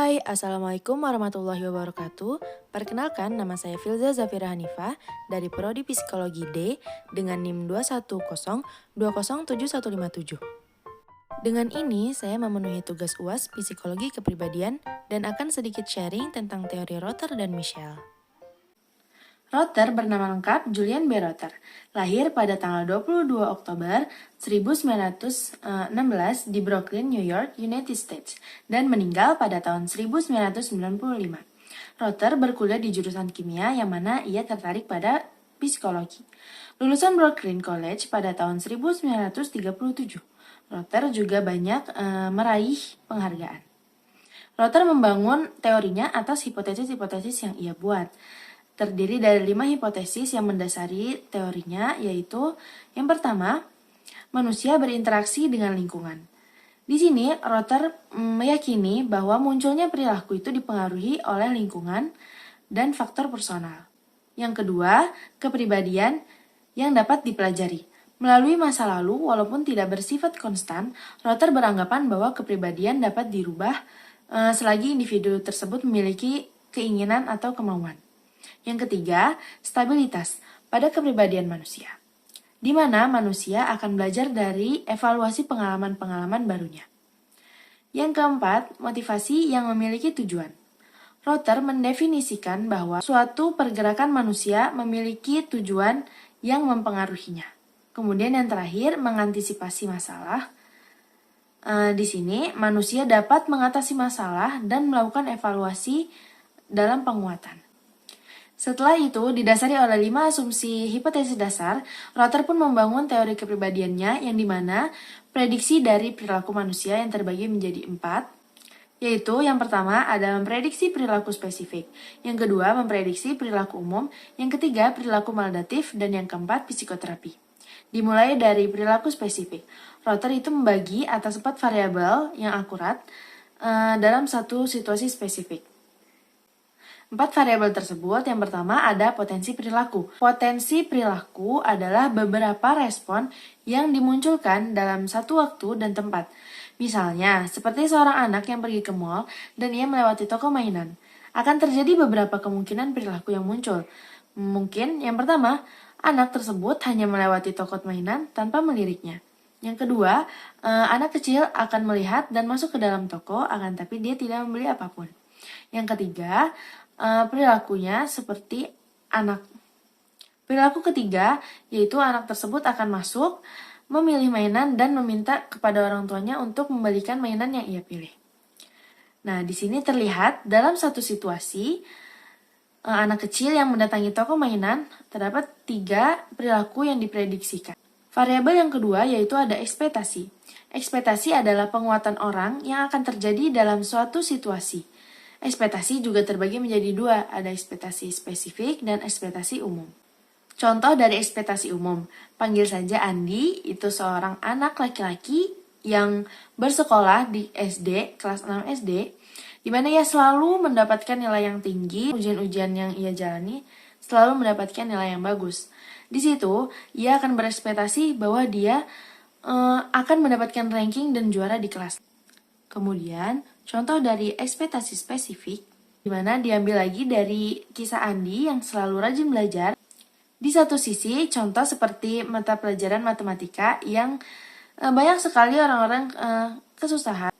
Hai, Assalamualaikum warahmatullahi wabarakatuh. Perkenalkan, nama saya Filza Zafira Hanifah dari Prodi Psikologi D dengan NIM 210207157. Dengan ini, saya memenuhi tugas UAS Psikologi Kepribadian dan akan sedikit sharing tentang teori Rotter dan Michel. Rotter bernama lengkap Julian B. Rotter, lahir pada tanggal 22 Oktober 1916 di Brooklyn, New York, United States, dan meninggal pada tahun 1995. Rotter berkuliah di jurusan kimia yang mana ia tertarik pada psikologi. Lulusan Brooklyn College pada tahun 1937. Rotter juga banyak meraih penghargaan. Rotter membangun teorinya atas hipotesis-hipotesis yang ia buat. Terdiri dari 5 hipotesis yang mendasari teorinya, yaitu yang pertama, manusia berinteraksi dengan lingkungan. Di sini, Rotter meyakini bahwa munculnya perilaku itu dipengaruhi oleh lingkungan dan faktor personal. Yang kedua, kepribadian yang dapat dipelajari. Melalui masa lalu, walaupun tidak bersifat konstan, Rotter beranggapan bahwa kepribadian dapat dirubah selagi individu tersebut memiliki keinginan atau kemauan. Yang ketiga, stabilitas pada kepribadian manusia, di mana manusia akan belajar dari evaluasi pengalaman-pengalaman barunya. Yang keempat, motivasi yang memiliki tujuan. Rotter mendefinisikan bahwa suatu pergerakan manusia memiliki tujuan yang mempengaruhinya. Kemudian yang terakhir, mengantisipasi masalah. Di sini, manusia dapat mengatasi masalah dan melakukan evaluasi dalam penguatan. Setelah itu, didasari oleh 5 asumsi hipotesis dasar, Rotter pun membangun teori kepribadiannya yang dimana prediksi dari perilaku manusia yang terbagi menjadi 4, yaitu yang pertama adalah memprediksi perilaku spesifik, yang kedua memprediksi perilaku umum, yang ketiga perilaku maladaptif, dan yang keempat psikoterapi. Dimulai dari perilaku spesifik, Rotter itu membagi atas 4 variabel yang akurat dalam satu situasi spesifik. 4 variabel tersebut, yang pertama ada potensi perilaku. Potensi perilaku adalah beberapa respon yang dimunculkan dalam satu waktu dan tempat. Misalnya, seperti seorang anak yang pergi ke mall dan ia melewati toko mainan. Akan terjadi beberapa kemungkinan perilaku yang muncul. Mungkin yang pertama, anak tersebut hanya melewati toko mainan tanpa meliriknya. Yang kedua, anak kecil akan melihat dan masuk ke dalam toko, akan tapi dia tidak membeli apapun. Yang ketiga, perilakunya seperti anak. Perilaku ketiga, yaitu anak tersebut akan masuk, memilih mainan, dan meminta kepada orang tuanya untuk membelikan mainan yang ia pilih. Nah, di sini terlihat dalam satu situasi, anak kecil yang mendatangi toko mainan, terdapat 3 perilaku yang diprediksikan. Variabel yang kedua yaitu ada ekspektasi. Ekspektasi adalah penguatan orang yang akan terjadi dalam suatu situasi. Ekspektasi juga terbagi menjadi 2, ada ekspektasi spesifik dan ekspektasi umum. Contoh dari ekspektasi umum, panggil saja Andi, itu seorang anak laki-laki yang bersekolah di SD, kelas 6 SD, di mana ia selalu mendapatkan nilai yang tinggi, ujian-ujian yang ia jalani selalu mendapatkan nilai yang bagus. Di situ, ia akan berekspektasi bahwa dia akan mendapatkan ranking dan juara di kelas. Kemudian, contoh dari ekspektasi spesifik, di mana diambil lagi dari kisah Andi yang selalu rajin belajar. Di satu sisi, contoh seperti mata pelajaran matematika yang banyak sekali orang-orang kesusahan.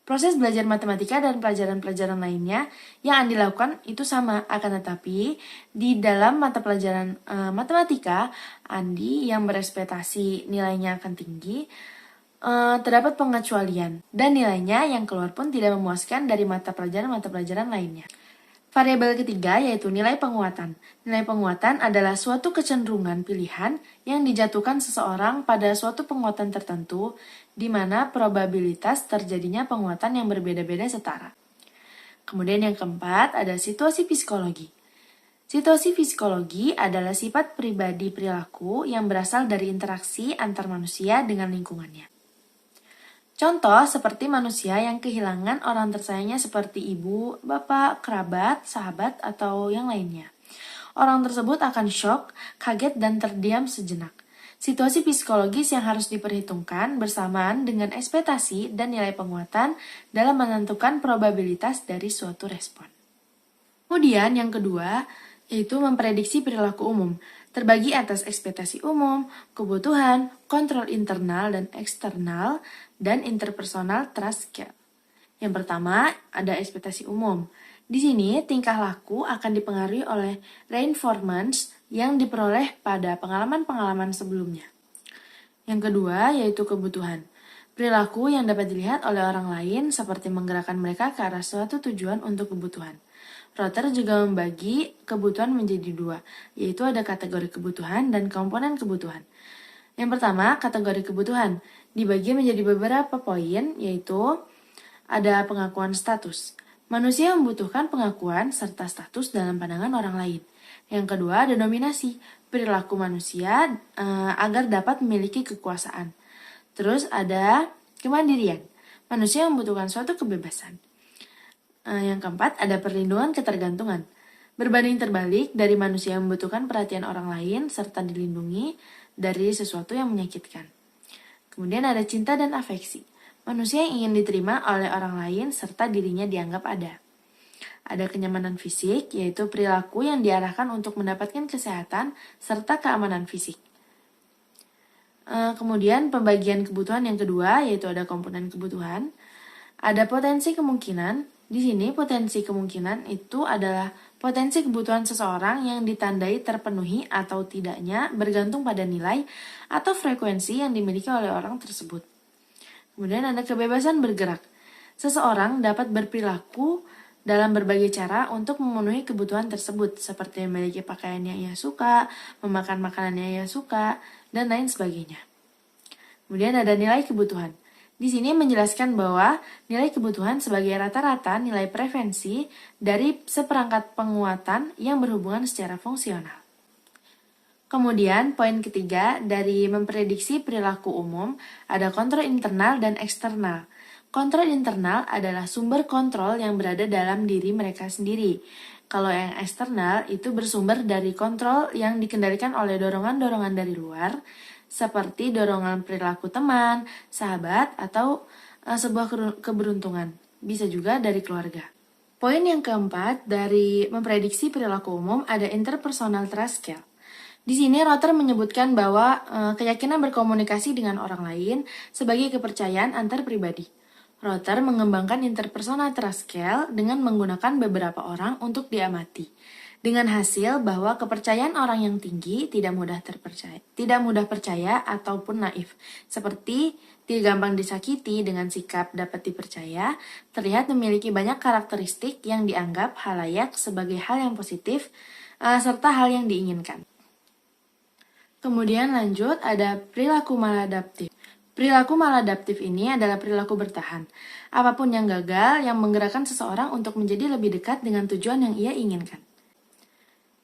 Proses belajar matematika dan pelajaran-pelajaran lainnya yang Andi lakukan itu sama. Akan tetapi, di dalam mata pelajaran matematika, Andi yang berekspektasi nilainya akan tinggi, terdapat pengecualian, dan nilainya yang keluar pun tidak memuaskan dari mata pelajaran lainnya. Variabel ketiga yaitu nilai penguatan. Nilai penguatan adalah suatu kecenderungan pilihan yang dijatuhkan seseorang pada suatu penguatan tertentu, di mana probabilitas terjadinya penguatan yang berbeda-beda setara. Kemudian yang keempat ada situasi psikologi. Situasi psikologi adalah sifat pribadi perilaku yang berasal dari interaksi antar manusia dengan lingkungannya. Contoh seperti manusia yang kehilangan orang tersayangnya seperti ibu, bapak, kerabat, sahabat, atau yang lainnya. Orang tersebut akan shock, kaget, dan terdiam sejenak. Situasi psikologis yang harus diperhitungkan bersamaan dengan ekspektasi dan nilai penguatan dalam menentukan probabilitas dari suatu respon. Kemudian yang kedua, yaitu memprediksi perilaku umum, terbagi atas ekspektasi umum, kebutuhan, kontrol internal dan eksternal, dan interpersonal trust scale. Yang pertama, ada ekspektasi umum. Di sini, tingkah laku akan dipengaruhi oleh reinforcements yang diperoleh pada pengalaman-pengalaman sebelumnya. Yang kedua, yaitu kebutuhan. Perilaku yang dapat dilihat oleh orang lain seperti menggerakkan mereka ke arah suatu tujuan untuk kebutuhan. Rotter juga membagi kebutuhan menjadi dua, yaitu ada kategori kebutuhan dan komponen kebutuhan. Yang pertama, kategori kebutuhan dibagi menjadi beberapa poin, yaitu ada pengakuan status. Manusia membutuhkan pengakuan serta status dalam pandangan orang lain. Yang kedua ada dominasi, perilaku manusia agar dapat memiliki kekuasaan. Terus ada kemandirian, manusia membutuhkan suatu kebebasan. Yang keempat ada perlindungan ketergantungan. Berbanding terbalik dari manusia yang membutuhkan perhatian orang lain serta dilindungi dari sesuatu yang menyakitkan. Kemudian ada cinta dan afeksi. Manusia yang ingin diterima oleh orang lain serta dirinya dianggap ada. Ada kenyamanan fisik, yaitu perilaku yang diarahkan untuk mendapatkan kesehatan serta keamanan fisik. Kemudian pembagian kebutuhan yang kedua, yaitu ada komponen kebutuhan. Ada potensi kemungkinan. Di sini potensi kemungkinan itu adalah potensi kebutuhan seseorang yang ditandai terpenuhi atau tidaknya bergantung pada nilai atau frekuensi yang dimiliki oleh orang tersebut. Kemudian ada kebebasan bergerak. Seseorang dapat berperilaku dalam berbagai cara untuk memenuhi kebutuhan tersebut, seperti memiliki pakaian yang ia suka, memakan makanan yang ia suka, dan lain sebagainya. Kemudian ada nilai kebutuhan. Di sini menjelaskan bahwa nilai kebutuhan sebagai rata-rata nilai preferensi dari seperangkat penguatan yang berhubungan secara fungsional. Kemudian, poin ketiga dari memprediksi perilaku umum ada kontrol internal dan eksternal. Kontrol internal adalah sumber kontrol yang berada dalam diri mereka sendiri. Kalau yang eksternal itu bersumber dari kontrol yang dikendalikan oleh dorongan-dorongan dari luar, seperti dorongan perilaku teman, sahabat, atau sebuah keberuntungan. Bisa juga dari keluarga. Poin yang keempat dari memprediksi perilaku umum ada interpersonal trust scale. Di sini Rotter menyebutkan bahwa keyakinan berkomunikasi dengan orang lain sebagai kepercayaan antar pribadi. Rotter mengembangkan interpersonal trust scale dengan menggunakan beberapa orang untuk diamati. Dengan hasil bahwa kepercayaan orang yang tinggi tidak mudah percaya ataupun naif. Seperti tidak gampang disakiti dengan sikap dapat dipercaya, terlihat memiliki banyak karakteristik yang dianggap halayak sebagai hal yang positif serta hal yang diinginkan. Kemudian lanjut ada perilaku maladaptif. Perilaku maladaptif ini adalah perilaku bertahan. Apapun yang gagal yang menggerakkan seseorang untuk menjadi lebih dekat dengan tujuan yang ia inginkan.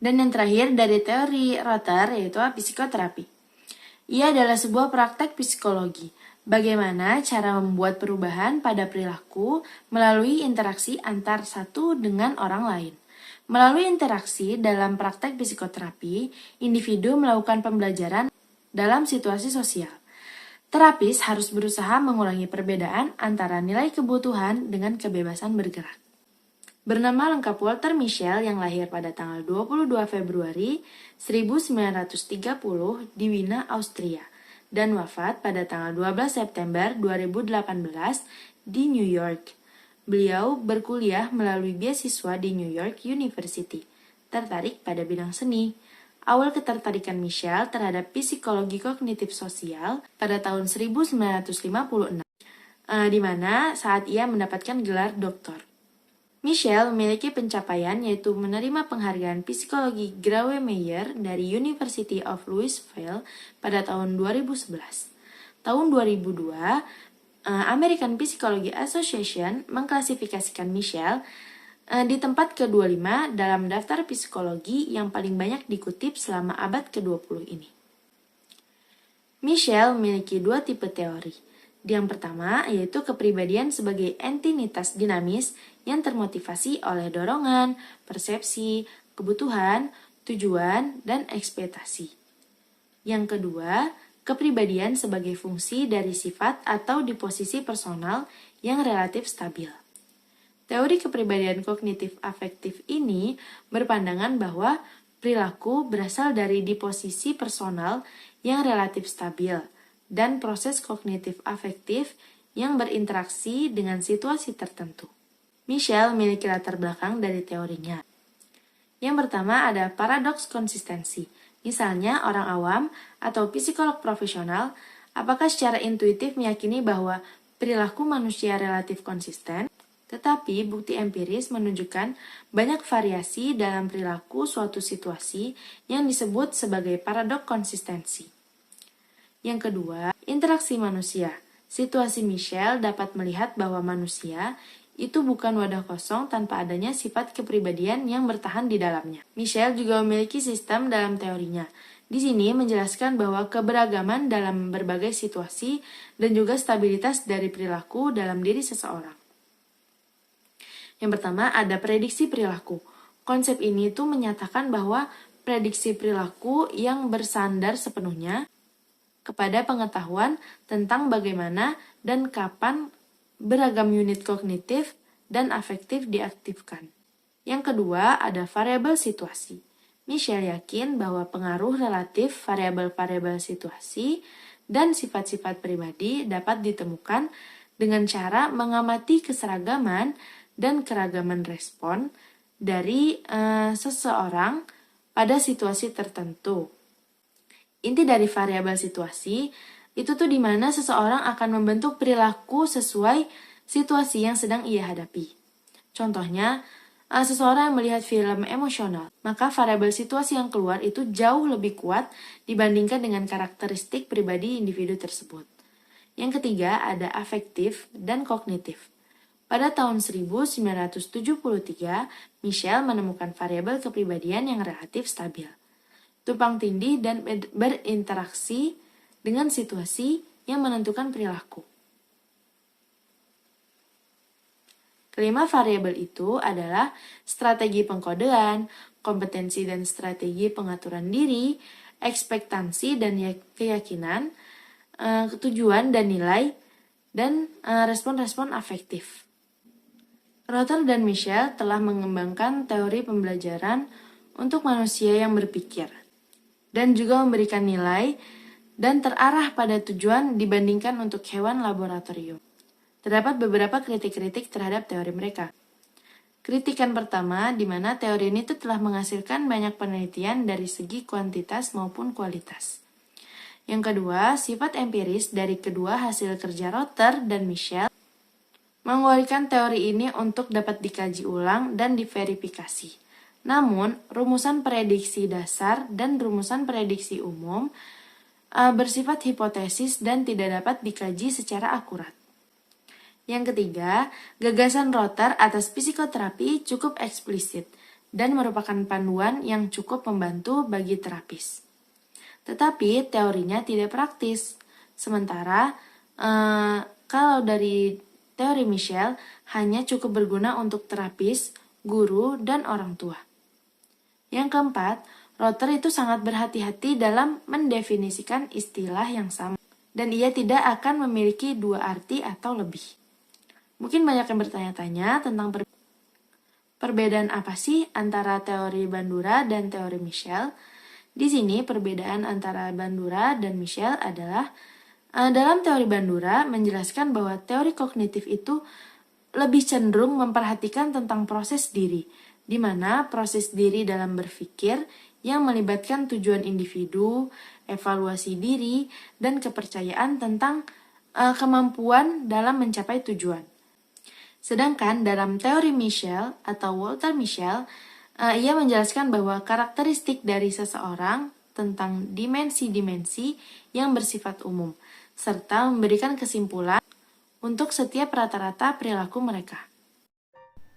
Dan yang terakhir dari teori Rotter yaitu psikoterapi. Ia adalah sebuah praktek psikologi. Bagaimana cara membuat perubahan pada perilaku melalui interaksi antar satu dengan orang lain. Melalui interaksi dalam praktek psikoterapi, individu melakukan pembelajaran dalam situasi sosial. Terapis harus berusaha mengurangi perbedaan antara nilai kebutuhan dengan kebebasan bergerak. Bernama lengkap Walter Mischel yang lahir pada tanggal 22 Februari 1930 di Wina, Austria, dan wafat pada tanggal 12 September 2018 di New York. Beliau berkuliah melalui beasiswa di New York University, tertarik pada bidang seni. Awal ketertarikan Mischel terhadap psikologi kognitif sosial pada tahun 1956, di mana saat ia mendapatkan gelar doktor. Mischel memiliki pencapaian yaitu menerima penghargaan psikologi Grawe Meyer dari University of Louisville pada tahun 2011. Tahun 2002, American Psychology Association mengklasifikasikan Mischel di tempat ke-25 dalam daftar psikologi yang paling banyak dikutip selama abad ke-20 ini. Mischel memiliki dua tipe teori. Yang pertama yaitu kepribadian sebagai entitas dinamis yang termotivasi oleh dorongan, persepsi, kebutuhan, tujuan, dan ekspektasi. Yang kedua, kepribadian sebagai fungsi dari sifat atau di posisi personal yang relatif stabil. Teori kepribadian kognitif afektif ini berpandangan bahwa perilaku berasal dari disposisi personal yang relatif stabil dan proses kognitif afektif yang berinteraksi dengan situasi tertentu. Michel memiliki latar belakang dari teorinya. Yang pertama ada paradoks konsistensi. Misalnya orang awam atau psikolog profesional apakah secara intuitif meyakini bahwa perilaku manusia relatif konsisten, tetapi bukti empiris menunjukkan banyak variasi dalam perilaku suatu situasi yang disebut sebagai paradok konsistensi. Yang kedua, interaksi manusia. Situasi Michel dapat melihat bahwa manusia itu bukan wadah kosong tanpa adanya sifat kepribadian yang bertahan di dalamnya. Michel juga memiliki sistem dalam teorinya. Di sini menjelaskan bahwa keberagaman dalam berbagai situasi dan juga stabilitas dari perilaku dalam diri seseorang. Yang pertama ada prediksi perilaku. Konsep ini tuh menyatakan bahwa prediksi perilaku yang bersandar sepenuhnya kepada pengetahuan tentang bagaimana dan kapan beragam unit kognitif dan afektif diaktifkan. Yang kedua ada variabel situasi. Michel yakin bahwa pengaruh relatif variabel-variabel situasi dan sifat-sifat pribadi dapat ditemukan dengan cara mengamati keseragaman dan keragaman respon dari seseorang pada situasi tertentu. Inti dari variabel situasi itu tuh di mana seseorang akan membentuk perilaku sesuai situasi yang sedang ia hadapi. Contohnya, seseorang yang melihat film emosional, maka variabel situasi yang keluar itu jauh lebih kuat dibandingkan dengan karakteristik pribadi individu tersebut. Yang ketiga ada afektif dan kognitif. Pada tahun 1973, Michel menemukan variabel kepribadian yang relatif stabil, tumpang tindih dan berinteraksi dengan situasi yang menentukan perilaku. Kelima variabel itu adalah strategi pengkodean, kompetensi dan strategi pengaturan diri, ekspektansi dan keyakinan, tujuan dan nilai, dan respon-respon afektif. Rotter dan Michel telah mengembangkan teori pembelajaran untuk manusia yang berpikir dan juga memberikan nilai dan terarah pada tujuan dibandingkan untuk hewan laboratorium. Terdapat beberapa kritik-kritik terhadap teori mereka. Kritikan pertama, di mana teori ini telah menghasilkan banyak penelitian dari segi kuantitas maupun kualitas. Yang kedua, sifat empiris dari kedua hasil kerja Rotter dan Michel mengeluarkan teori ini untuk dapat dikaji ulang dan diverifikasi. Namun, rumusan prediksi dasar dan rumusan prediksi umum bersifat hipotesis dan tidak dapat dikaji secara akurat. Yang ketiga, gagasan Rotter atas psikoterapi cukup eksplisit dan merupakan panduan yang cukup membantu bagi terapis. Tetapi teorinya tidak praktis. Sementara kalau dari teori Michel hanya cukup berguna untuk terapis, guru, dan orang tua. Yang keempat, Rotter itu sangat berhati-hati dalam mendefinisikan istilah yang sama, dan ia tidak akan memiliki dua arti atau lebih. Mungkin banyak yang bertanya-tanya tentang perbedaan apa sih antara teori Bandura dan teori Michel. Di sini perbedaan antara Bandura dan Michel adalah dalam teori Bandura menjelaskan bahwa teori kognitif itu lebih cenderung memperhatikan tentang proses diri, di mana proses diri dalam berpikir yang melibatkan tujuan individu, evaluasi diri, dan kepercayaan tentang kemampuan dalam mencapai tujuan. Sedangkan dalam teori Michel atau Walter Michel, ia menjelaskan bahwa karakteristik dari seseorang tentang dimensi-dimensi yang bersifat umum, serta memberikan kesimpulan untuk setiap rata-rata perilaku mereka.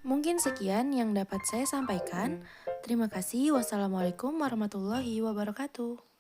Mungkin sekian yang dapat saya sampaikan. Terima kasih. Wassalamualaikum warahmatullahi wabarakatuh.